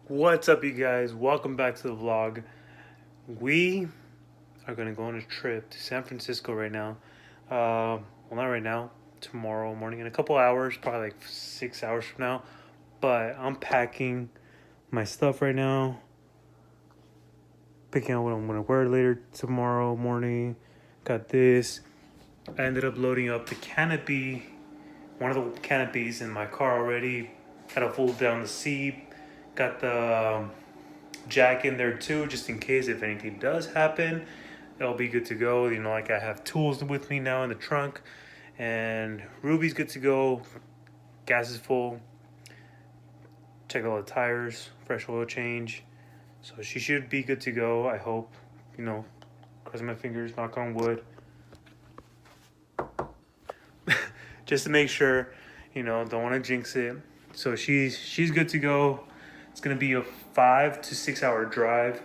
What's up, you guys? Welcome back to the vlog. We are gonna go on a trip to San Francisco right now. Well, not right now. Tomorrow morning, in a couple hours, probably like 6 hours from now. But I'm packing my stuff right now, picking out what I'm gonna wear later tomorrow morning. Got this. I ended up loading up the canopy, one of the canopies in my car already. Had to fold down the seat. Got the jack in there too, just in case if anything does happen. It'll be good to go. Like I have tools with me now in the trunk, and Ruby's good to go. Gas is full. Check all the tires, fresh oil change. So she should be good to go, I hope. Cross my fingers, knock on wood. Just to make sure, don't want to jinx it. So she's good to go. It's gonna be a 5 to 6 hour drive,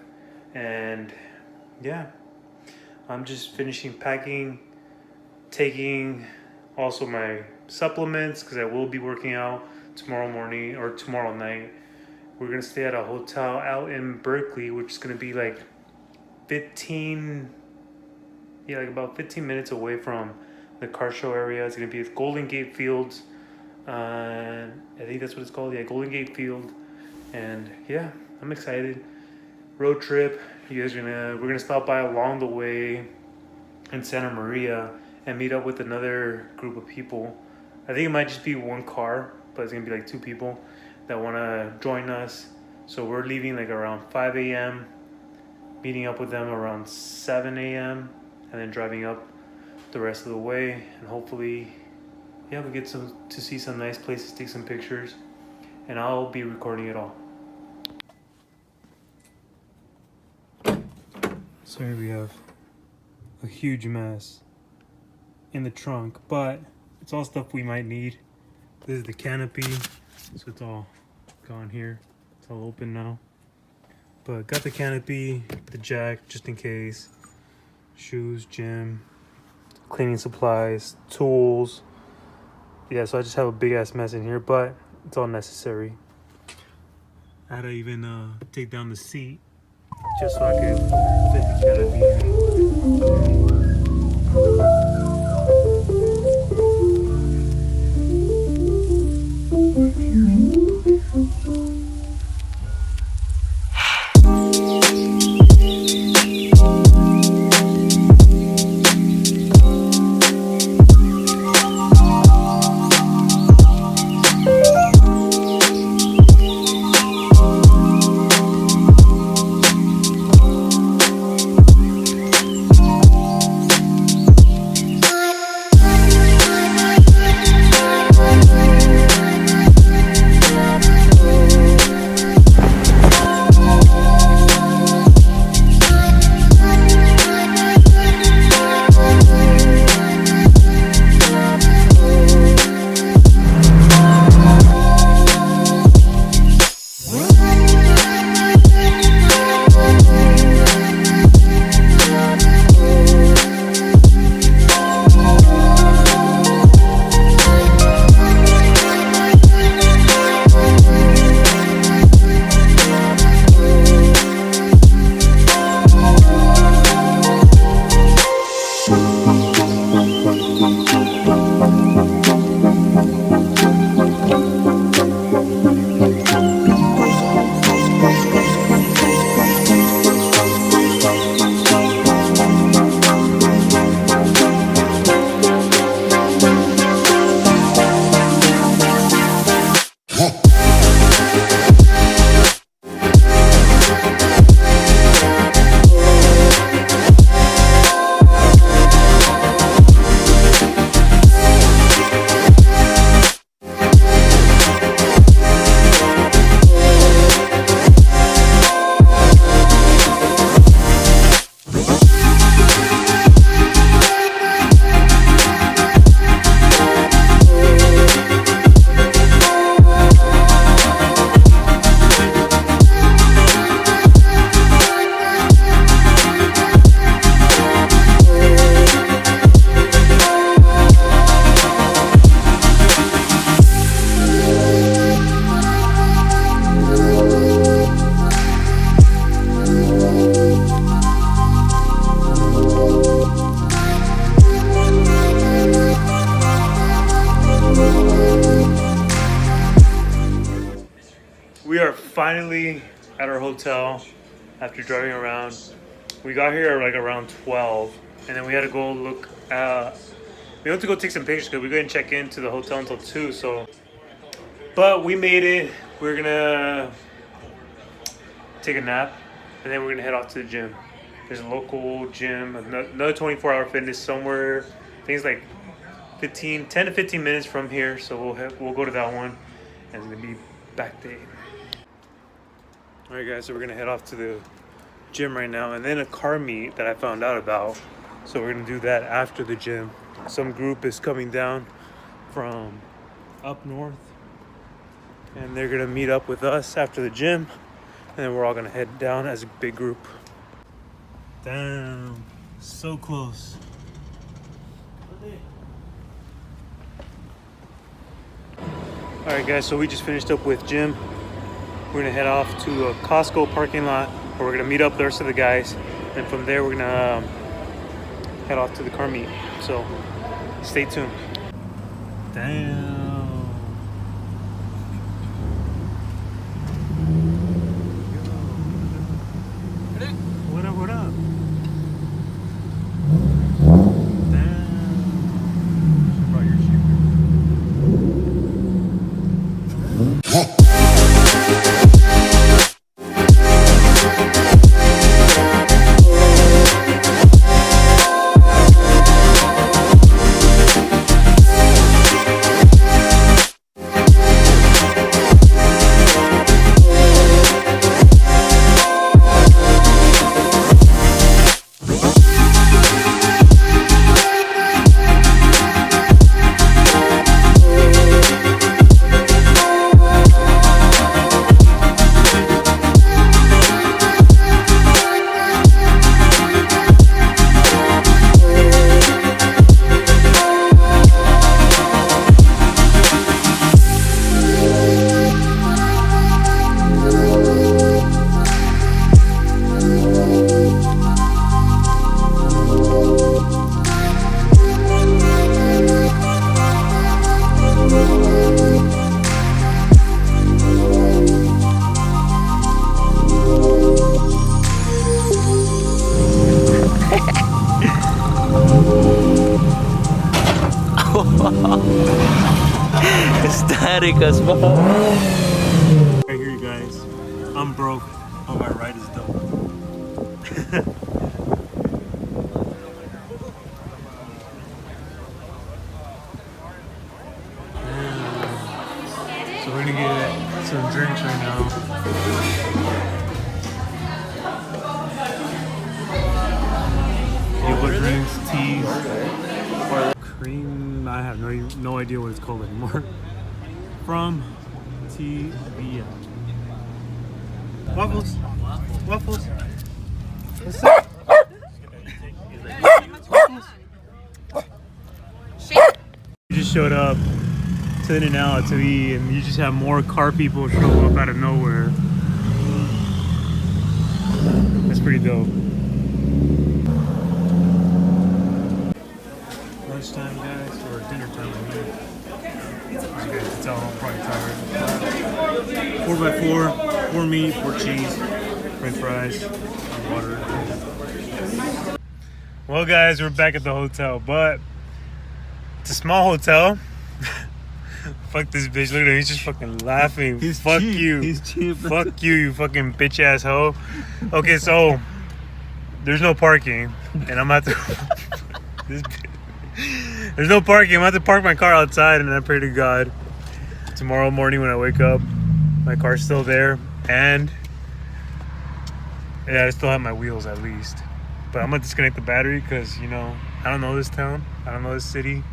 and yeah, I'm just finishing packing, taking also my supplements because I will be working out tomorrow morning or tomorrow night. We're gonna stay at a hotel out in Berkeley, which is gonna be like about 15 minutes away from the Carshow area. It's gonna be at Golden Gate Fields. I think that's what it's called. Yeah, Golden Gate Field. And yeah, I'm excited. Road trip. We're gonna stop by along the way in Santa Maria and meet up with another group of people. I think it might just be one car, but it's gonna be like 2 people that wanna join us. So we're leaving like around 5 a.m., meeting up with them around 7 a.m., and then driving up the rest of the way. And hopefully, yeah, we get to see some nice places, take some pictures, and I'll be recording it all. So here we have a huge mess in the trunk, but it's all stuff we might need. This is the canopy, so it's all gone here. It's all open now. But got the canopy, the jack just in case, shoes, gym, cleaning supplies, tools. Yeah, so I just have a big ass mess in here, but it's all necessary. I had to even take down the seat just so I could fit the canopy. We are finally at our hotel after driving around. We got here like around 12, and then we had to go look. We went to go take some pictures because we couldn't check into the hotel until 2. So, but we made it. We're gonna take a nap, and then we're gonna head off to the gym. There's a local gym, another 24-hour fitness somewhere. I think it's like 10 to 15 minutes from here. So we'll go to that one, and it's gonna be back day. All right, guys. So we're gonna head off to the gym right now, and then a car meet that I found out about. So we're gonna do that after the gym. Some group is coming down from up north, and they're gonna meet up with us after the gym, and then we're all gonna head down as a big group. Damn, so close. All right, guys, so we just finished up with gym. We're gonna head off to a Costco parking lot where we're gonna meet up the rest of the guys, and from there we're gonna head off to the car meet. So stay tuned. Damn. What up, what up? Ecstatic as fuck. Right here, you guys. I'm broke, but my ride is dope. So we're gonna get some drinks right now. Yoga drinks, teas, cream. I have no idea what it's called anymore. From TV. Waffles. Waffles. What's up? Waffles. You just showed up to In-N-Out to eat, and you just have more car people show up out of nowhere. That's pretty dope. Lunchtime, guys, or dinner time, I mean. As you guys can tell, I'm probably tired. 4x4, 4 meat, 4 cheese, french fries, and water. Well, guys, we're back at the hotel, but it's a small hotel. Fuck this bitch. Look at him. He's just fucking laughing. He's Fuck cheap. you. He's cheap. Fuck you, you fucking bitch ass hoe. Okay, so there's no parking, and I'm at the. There's no parking. I'm gonna have to park my car outside, and I pray to God tomorrow morning when I wake up, my car's still there, and yeah, I still have my wheels at least. But I'm gonna disconnect the battery because, you know, I don't know this town. I don't know this city.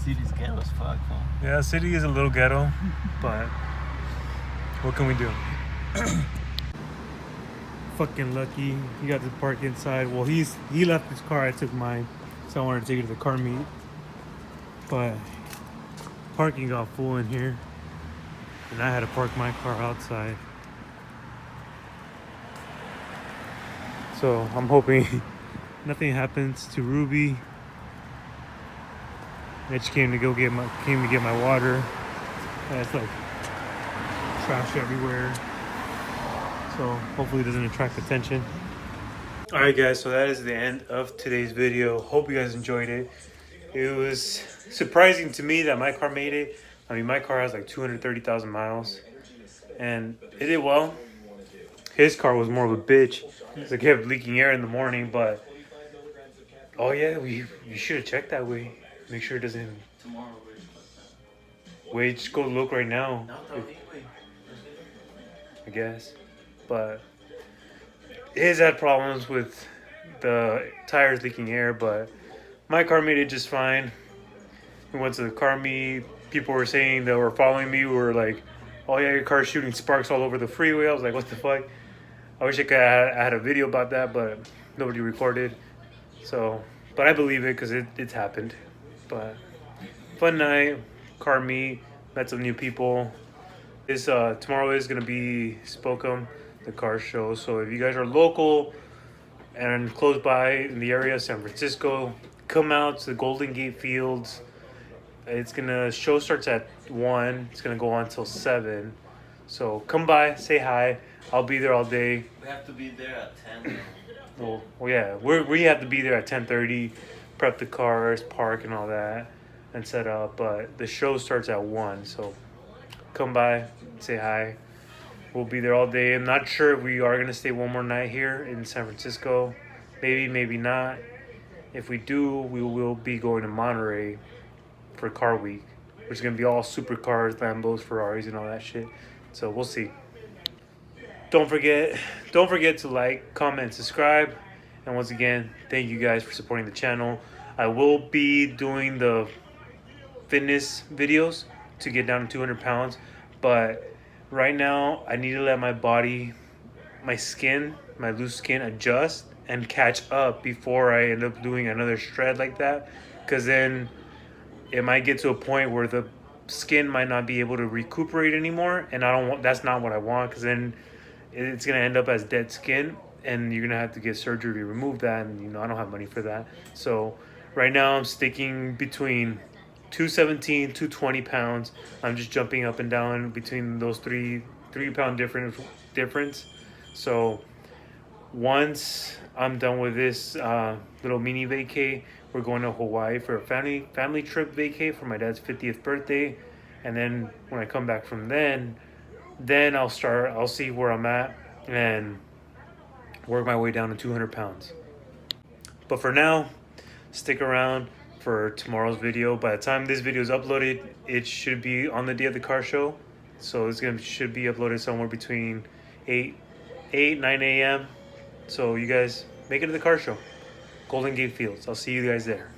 City's ghetto as fuck, huh? Yeah, city is a little ghetto, but what can we do? Fucking lucky. He got to park inside. Well, he left his car. I took mine, so I wanted to take it to the car meet. But parking got full in here, and I had to park my car outside. So I'm hoping nothing happens to Ruby. I just came to get my water. And it's like trash everywhere. So hopefully it doesn't attract attention. Alright guys, so that is the end of today's video. Hope you guys enjoyed it. It was surprising to me that my car made it. I mean, my car has like 230,000 miles. And it did well. His car was more of a bitch because it kept leaking air in the morning. But, oh yeah, you should have checked that way. Make sure it doesn't... Wait, just go look right now. I guess. But his had problems with the tires leaking air, but my car made it just fine. We went to the car meet. People were saying that were following me were like, "Oh yeah, your car's shooting sparks all over the freeway." I was like, "What the fuck?" I wish I had a video about that, but nobody recorded. So, but I believe it because it's happened. But fun night, car meet, met some new people. This tomorrow is gonna be Spokane, the car show. So if you guys are local and close by in the area, San Francisco, come out to the Golden Gate Fields. Show starts at 1. It's gonna go on till 7. So come by, say hi. I'll be there all day. We have to be there at 10. Well yeah, we have to be there at 10:30, prep the cars, park and all that, and set up. But the show starts at 1, so come by, say hi. We'll be there all day. I'm not sure if we are gonna stay one more night here in San Francisco. Maybe, maybe not. If we do, we will be going to Monterey for Car Week, which is gonna be all supercars, Lambos, Ferraris, and all that shit. So we'll see. Don't forget to like, comment, subscribe, and once again, thank you guys for supporting the channel. I will be doing the fitness videos to get down to 200 pounds, but right now I need to let my body, my skin, my loose skin adjust and catch up before I end up doing another shred like that, because then it might get to a point where the skin might not be able to recuperate anymore, and I don't want, that's not what I want, because then it's gonna end up as dead skin and you're gonna have to get surgery to remove that, and I don't have money for that. So right now I'm sticking between 217, 220 pounds. I'm just jumping up and down between those 3 pound difference. So once I'm done with this little mini vacay, we're going to Hawaii for a family trip vacay for my dad's 50th birthday. And then when I come back from then I'll see where I'm at and work my way down to 200 pounds. But for now, stick around for tomorrow's video. By the time this video is uploaded, it should be on the day of the car show. So should be uploaded somewhere between 9 a.m. So you guys make it to the car show. Golden Gate Fields. I'll see you guys there.